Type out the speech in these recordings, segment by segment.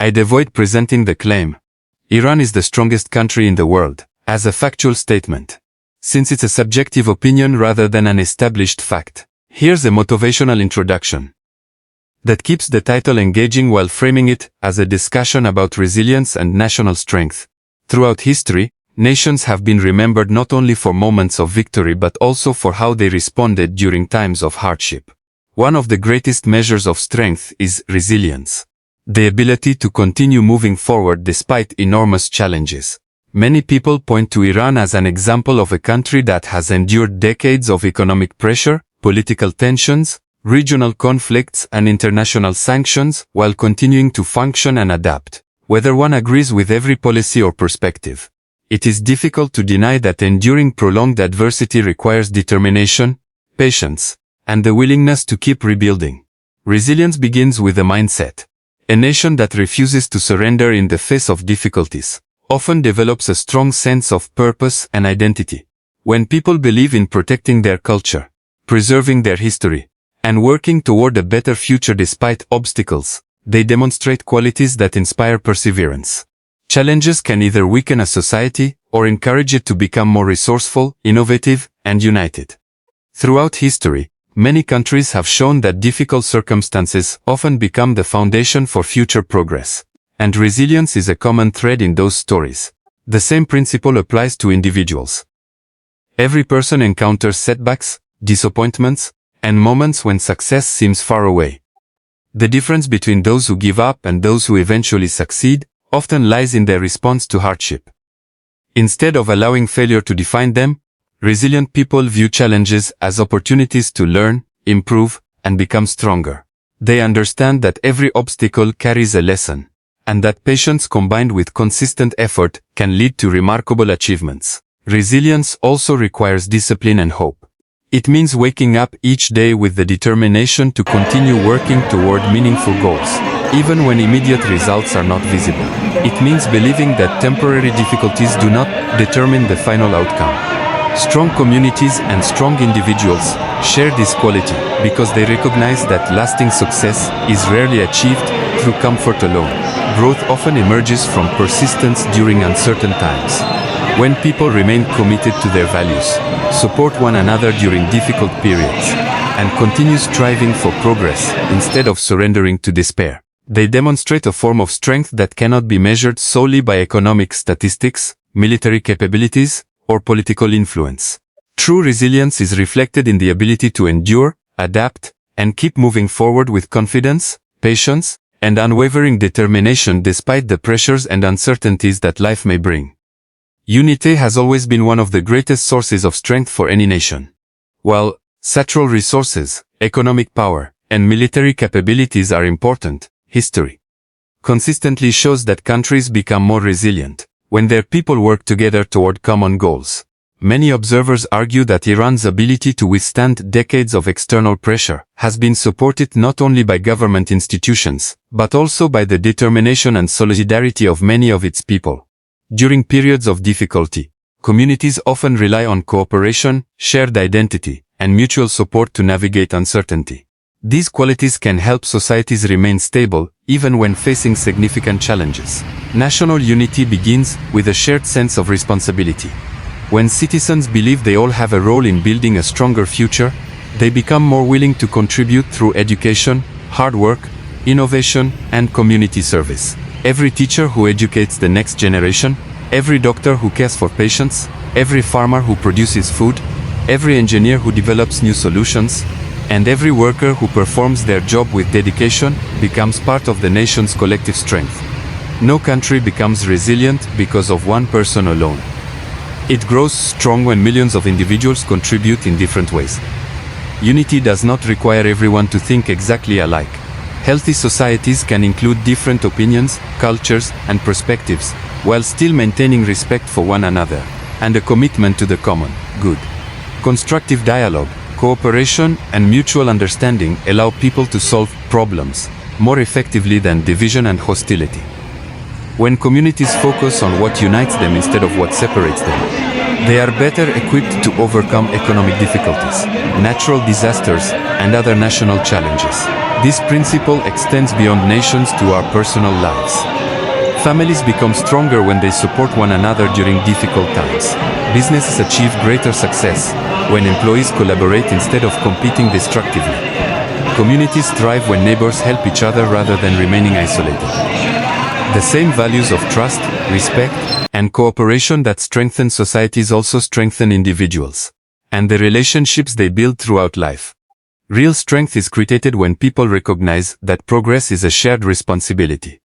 I'd avoid presenting the claim, Iran is the strongest country in the world, as a factual statement, since it's a subjective opinion rather than an established fact. Here's a motivational introduction that keeps the title engaging while framing it as a discussion about resilience and national strength. Throughout history, nations have been remembered not only for moments of victory but also for how they responded during times of hardship. One of the greatest measures of strength is resilience, the ability to continue moving forward despite enormous challenges. Many people point to Iran as an example of a country that has endured decades of economic pressure, political tensions, regional conflicts and international sanctions while continuing to function and adapt. Whether one agrees with every policy or perspective, it is difficult to deny that enduring prolonged adversity requires determination, patience, and the willingness to keep rebuilding. Resilience begins with a mindset. A nation that refuses to surrender in the face of difficulties often develops a strong sense of purpose and identity. When people believe in protecting their culture, preserving their history, and working toward a better future despite obstacles, they demonstrate qualities that inspire perseverance. Challenges can either weaken a society or encourage it to become more resourceful, innovative, and united. Throughout history, many countries have shown that difficult circumstances often become the foundation for future progress, and resilience is a common thread in those stories. The same principle applies to individuals. Every person encounters setbacks, disappointments, and moments when success seems far away. The difference between those who give up and those who eventually succeed often lies in their response to hardship. Instead of allowing failure to define them, resilient people view challenges as opportunities to learn, improve, and become stronger. They understand that every obstacle carries a lesson, and that patience combined with consistent effort can lead to remarkable achievements. Resilience also requires discipline and hope. It means waking up each day with the determination to continue working toward meaningful goals, even when immediate results are not visible. It means believing that temporary difficulties do not determine the final outcome. Strong communities and strong individuals share this quality because they recognize that lasting success is rarely achieved through comfort alone. Growth often emerges from persistence during uncertain times. When people remain committed to their values, support one another during difficult periods, and continue striving for progress instead of surrendering to despair, they demonstrate a form of strength that cannot be measured solely by economic statistics, military capabilities, or political influence. True resilience is reflected in the ability to endure, adapt, and keep moving forward with confidence, patience, and unwavering determination despite the pressures and uncertainties that life may bring. Unity has always been one of the greatest sources of strength for any nation. While natural resources, economic power, and military capabilities are important, history consistently shows that countries become more resilient when their people work together toward common goals. Many observers argue that Iran's ability to withstand decades of external pressure has been supported not only by government institutions, but also by the determination and solidarity of many of its people. During periods of difficulty, communities often rely on cooperation, shared identity, and mutual support to navigate uncertainty. These qualities can help societies remain stable, even when facing significant challenges. National unity begins with a shared sense of responsibility. When citizens believe they all have a role in building a stronger future, they become more willing to contribute through education, hard work, innovation, and community service. Every teacher who educates the next generation, every doctor who cares for patients, every farmer who produces food, every engineer who develops new solutions, and every worker who performs their job with dedication becomes part of the nation's collective strength. No country becomes resilient because of one person alone. It grows strong when millions of individuals contribute in different ways. Unity does not require everyone to think exactly alike. Healthy societies can include different opinions, cultures, and perspectives, while still maintaining respect for one another, and a commitment to the common good. Constructive dialogue, cooperation, and mutual understanding allow people to solve problems more effectively than division and hostility. When communities focus on what unites them instead of what separates them, they are better equipped to overcome economic difficulties, natural disasters, and other national challenges. This principle extends beyond nations to our personal lives. Families become stronger when they support one another during difficult times. Businesses achieve greater success when employees collaborate instead of competing destructively. Communities thrive when neighbors help each other rather than remaining isolated. The same values of trust, respect, and cooperation that strengthen societies also strengthen individuals and the relationships they build throughout life. Real strength is created when people recognize that progress is a shared responsibility.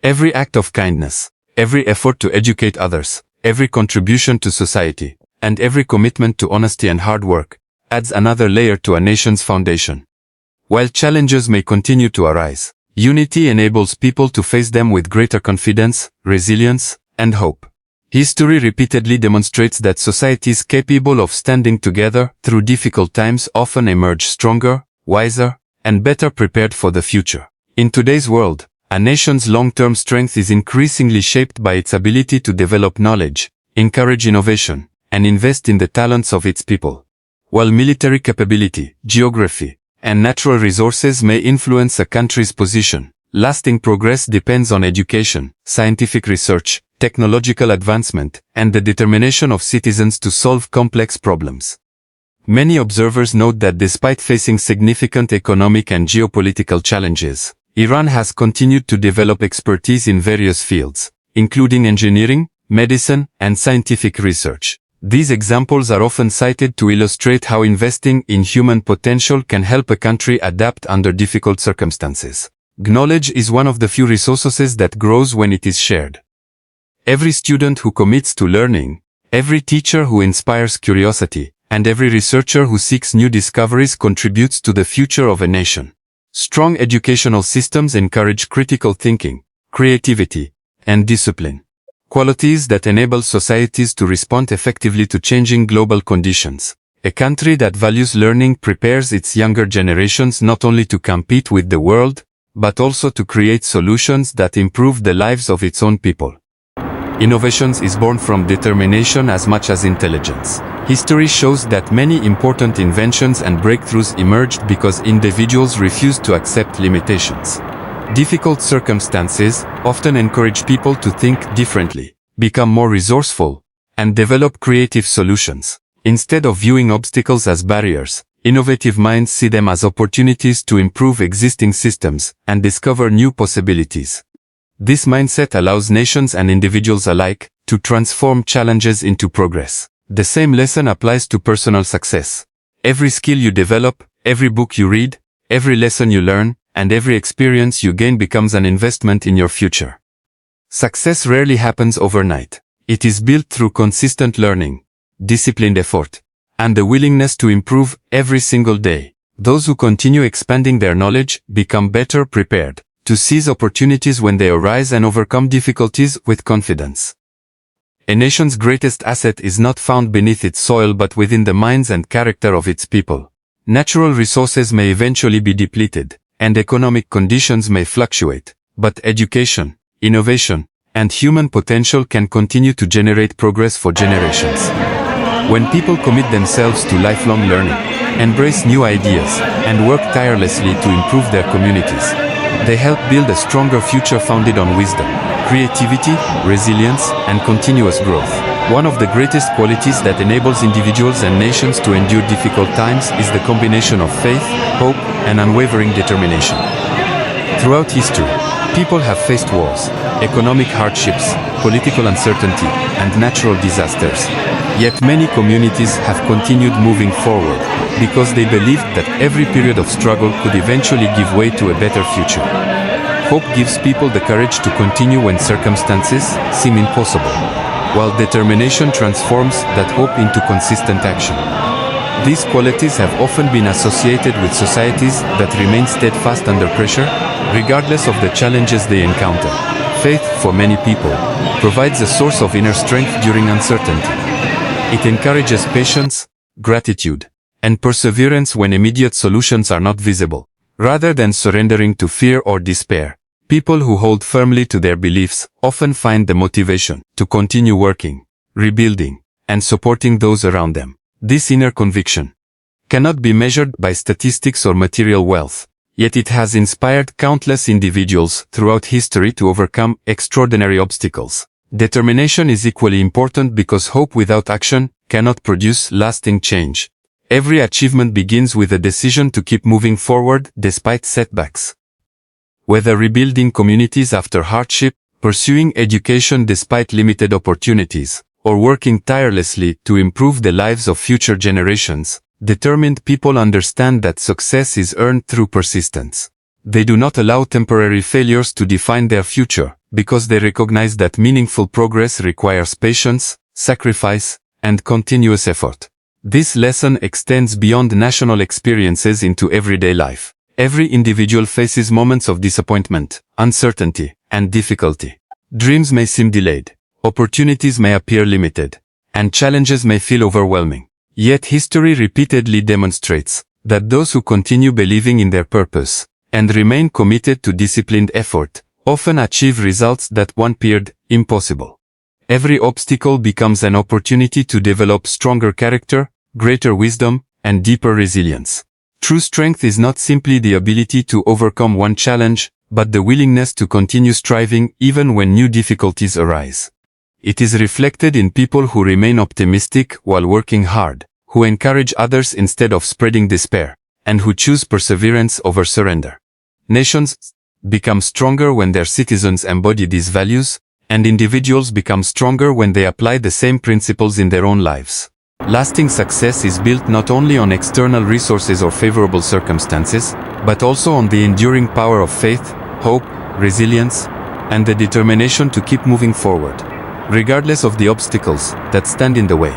Every act of kindness, every effort to educate others, every contribution to society, and every commitment to honesty and hard work adds another layer to a nation's foundation. While challenges may continue to arise, unity enables people to face them with greater confidence, resilience, and hope. History repeatedly demonstrates that societies capable of standing together through difficult times often emerge stronger, wiser, and better prepared for the future. In today's world, a nation's long-term strength is increasingly shaped by its ability to develop knowledge, encourage innovation, and invest in the talents of its people. While military capability, geography, and natural resources may influence a country's position, lasting progress depends on education, scientific research, technological advancement, and the determination of citizens to solve complex problems. Many observers note that despite facing significant economic and geopolitical challenges, Iran has continued to develop expertise in various fields, including engineering, medicine, and scientific research. These examples are often cited to illustrate how investing in human potential can help a country adapt under difficult circumstances. Knowledge is one of the few resources that grows when it is shared. Every student who commits to learning, every teacher who inspires curiosity, and every researcher who seeks new discoveries contributes to the future of a nation. Strong educational systems encourage critical thinking, creativity, and discipline, qualities that enable societies to respond effectively to changing global conditions. A country that values learning prepares its younger generations not only to compete with the world, but also to create solutions that improve the lives of its own people. Innovations is born from determination as much as intelligence. History shows that many important inventions and breakthroughs emerged because individuals refused to accept limitations. Difficult circumstances often encourage people to think differently, become more resourceful, and develop creative solutions. Instead of viewing obstacles as barriers, innovative minds see them as opportunities to improve existing systems and discover new possibilities. This mindset allows nations and individuals alike to transform challenges into progress. The same lesson applies to personal success. Every skill you develop, every book you read, every lesson you learn, and every experience you gain becomes an investment in your future. Success rarely happens overnight. It is built through consistent learning, disciplined effort, and the willingness to improve every single day. Those who continue expanding their knowledge become better prepared to seize opportunities when they arise and overcome difficulties with confidence. A nation's greatest asset is not found beneath its soil but within the minds and character of its people. Natural resources may eventually be depleted, and economic conditions may fluctuate, but education, innovation, and human potential can continue to generate progress for generations. When people commit themselves to lifelong learning, embrace new ideas, and work tirelessly to improve their communities, they help build a stronger future founded on wisdom, creativity, resilience, and continuous growth. One of the greatest qualities that enables individuals and nations to endure difficult times is the combination of faith, hope, and unwavering determination. Throughout history, people have faced wars, economic hardships, political uncertainty, and natural disasters. Yet many communities have continued moving forward because they believed that every period of struggle could eventually give way to a better future. Hope gives people the courage to continue when circumstances seem impossible, while determination transforms that hope into consistent action. These qualities have often been associated with societies that remain steadfast under pressure, regardless of the challenges they encounter. Faith, for many people, provides a source of inner strength during uncertainty. It encourages patience, gratitude, and perseverance when immediate solutions are not visible. Rather than surrendering to fear or despair, people who hold firmly to their beliefs often find the motivation to continue working, rebuilding, and supporting those around them. This inner conviction cannot be measured by statistics or material wealth. Yet it has inspired countless individuals throughout history to overcome extraordinary obstacles. Determination is equally important because hope without action cannot produce lasting change. Every achievement begins with a decision to keep moving forward despite setbacks. Whether rebuilding communities after hardship, pursuing education despite limited opportunities, or working tirelessly to improve the lives of future generations, determined people understand that success is earned through persistence. They do not allow temporary failures to define their future, because they recognize that meaningful progress requires patience, sacrifice, and continuous effort. This lesson extends beyond national experiences into everyday life. Every individual faces moments of disappointment, uncertainty, and difficulty. Dreams may seem delayed, opportunities may appear limited, and challenges may feel overwhelming. Yet history repeatedly demonstrates that those who continue believing in their purpose and remain committed to disciplined effort often achieve results that once appeared impossible. Every obstacle becomes an opportunity to develop stronger character, greater wisdom, and deeper resilience. True strength is not simply the ability to overcome one challenge, but the willingness to continue striving even when new difficulties arise. It is reflected in people who remain optimistic while working hard, who encourage others instead of spreading despair, and who choose perseverance over surrender. Nations become stronger when their citizens embody these values, and individuals become stronger when they apply the same principles in their own lives. Lasting success is built not only on external resources or favorable circumstances, but also on the enduring power of faith, hope, resilience, and the determination to keep moving forward, regardless of the obstacles that stand in the way.